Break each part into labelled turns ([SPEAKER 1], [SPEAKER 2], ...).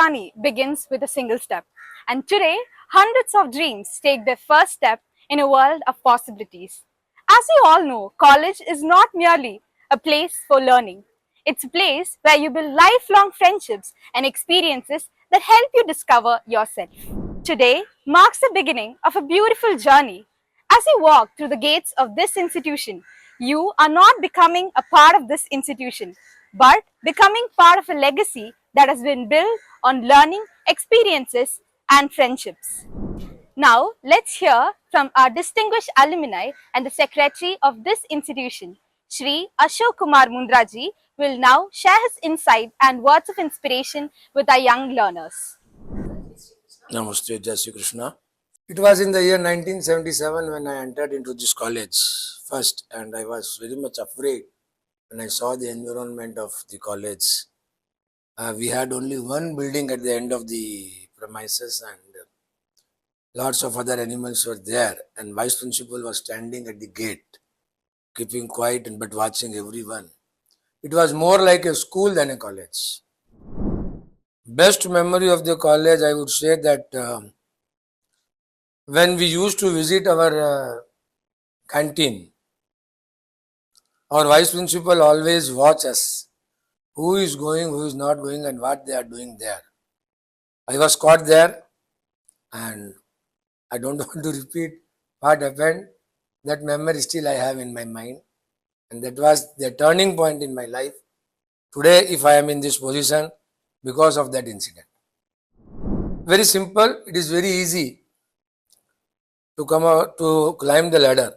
[SPEAKER 1] journey begins with a single step. And today, hundreds of dreams take their first step in a world of possibilities. As you all know, college is not merely a place for learning. It's a place where you build lifelong friendships and experiences that help you discover yourself. Today marks the beginning of a beautiful journey. As you walk through the gates of this institution, you are not becoming a part of this institution, but becoming part of a legacy that has been built on learning, experiences, and friendships. Now, let's hear from our distinguished alumni and the secretary of this institution, Shri Ashok Kumar Mundraji, will now share his insight and words of inspiration with our young learners.
[SPEAKER 2] Namaste, Jai Shri Krishna. It was in the year 1977 when I entered into this college first, and I was very much afraid when I saw the environment of the college. We had only one building at the end of the premises, and lots of other animals were there, and vice principal was standing at the gate, keeping quiet but watching everyone. It was more like a school than a college. Best memory of the college, I would say that when we used to visit our canteen, our vice principal always watch us, who is going, who is not going, and what they are doing there. I was caught there, and I don't want to repeat what happened. That memory still I have in my mind, and that was the turning point in my life. Today, if I am in this position, because of that incident. Very simple, it is very easy to come out to climb the ladder.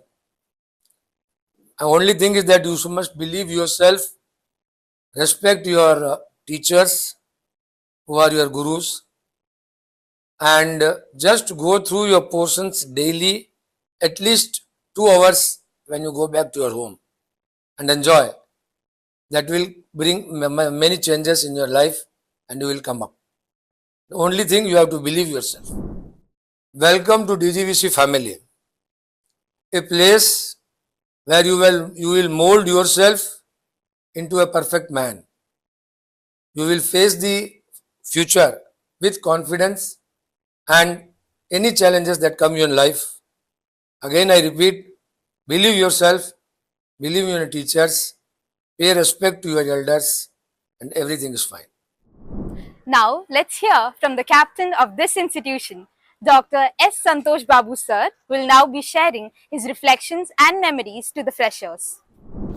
[SPEAKER 2] The only thing is that you must believe yourself, respect your teachers who are your gurus, and just go through your portions daily, at least 2 hours when you go back to your home, and enjoy. That will bring many changes in your life, and you will come up. The only thing, you have to believe yourself. Welcome to DGVC family, a place where you will mold yourself into a perfect man. You will face the future with confidence and any challenges that come in life. Again, I repeat, believe yourself, believe in your teachers, pay respect to your elders, and everything is fine.
[SPEAKER 1] Now, let's hear from the captain of this institution, Dr. S. Santosh Babu sir, will now be sharing his reflections and memories to the freshers.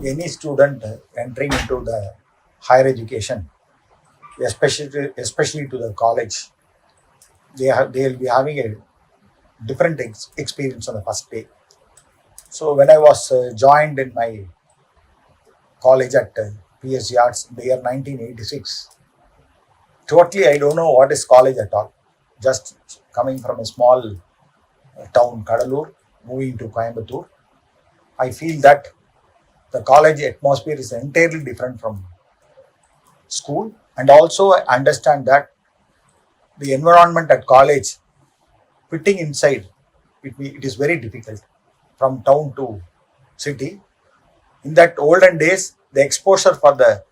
[SPEAKER 3] Any student entering into the higher education, especially to the college, they will be having a different experience on the first day. So when I was joined in my college at PSG Arts in the year 1986, totally I don't know what is college at all. Just coming from a small town, Kadalur, moving to Coimbatore, I feel that the college atmosphere is entirely different from school, and also I understand that the environment at college, fitting inside, it is very difficult from town to city. In that olden days, the exposure for the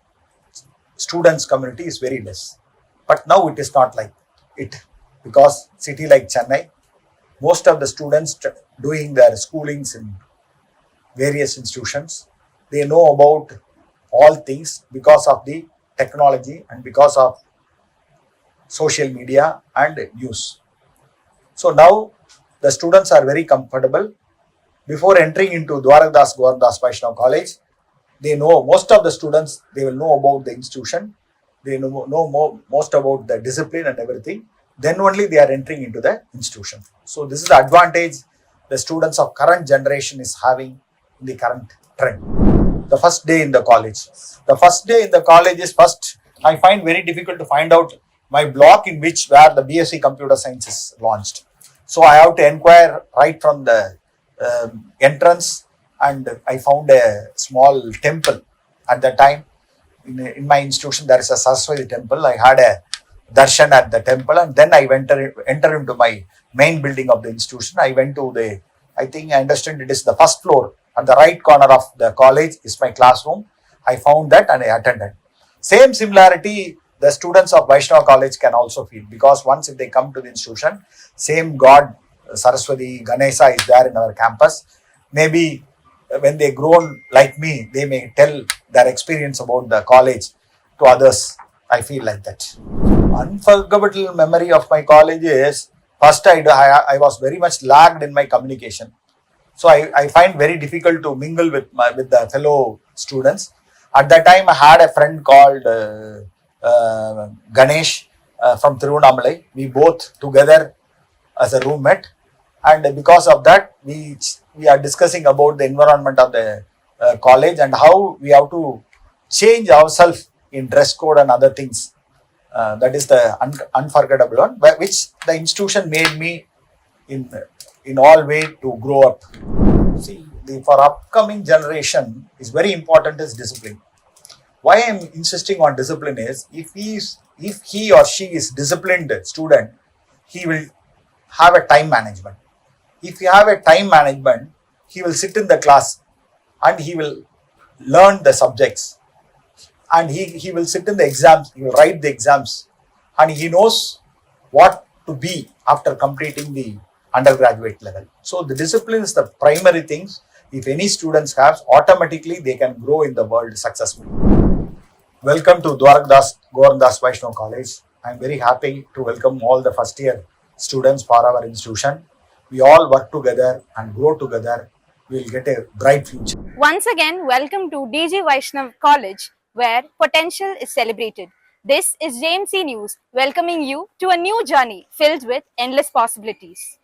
[SPEAKER 3] students community is very less. But now it is not like it, because city like Chennai, most of the students doing their schoolings in various institutions, they know about all things because of the technology and because of social media and news. So now the students are very comfortable. Before entering into Dwarakadas Govindas Vaishnav College, they know, most of the students, they will know about the institution. They know most about the discipline and everything. Then only they are entering into the institution. So this is the advantage the students of current generation is having in the current trend. The first day in the college. The first day in the college is first, I find very difficult to find out my block in where the BSc Computer Science is launched. So I have to inquire right from the entrance, and I found a small temple at the time. In my institution, there is a Saraswati temple. I had a darshan at the temple, and then I enter into my main building of the institution. I went to I think I understand it is the first floor. At the right corner of the college is my classroom. I found that and I attended. Same similarity the students of Vaishnava College can also feel, because once if they come to the institution, same God, Saraswati, Ganesha is there in our campus. Maybe when they grown like me, they may tell their experience about the college to others. I feel like that. Unforgettable memory of my college is first I was very much lagged in my communication. So I find very difficult to mingle with the fellow students. At that time, I had a friend called Ganesh from Tiruvannamalai. We both together as a roommate, and because of that, we are discussing about the environment of the college and how we have to change ourselves in dress code and other things. That is the unforgettable one, which the institution made me in all way to grow up. See, for upcoming generation is very important is discipline. Why I am insisting on discipline is if he or she is disciplined student, he will have a time management. If you have a time management, he will sit in the class and he will learn the subjects, and he will sit in the exams, he will write the exams, and he knows what to be after completing the undergraduate level. So the discipline is the primary things. If any students have, automatically they can grow in the world successfully. Welcome to Gorandas Vaishnava College. I am very happy to welcome all the first year students for our institution. We all work together and grow together. We will get a bright future.
[SPEAKER 1] Once again, welcome to DG Vaishnav College, where potential is celebrated. This is JMC News, welcoming you to a new journey filled with endless possibilities.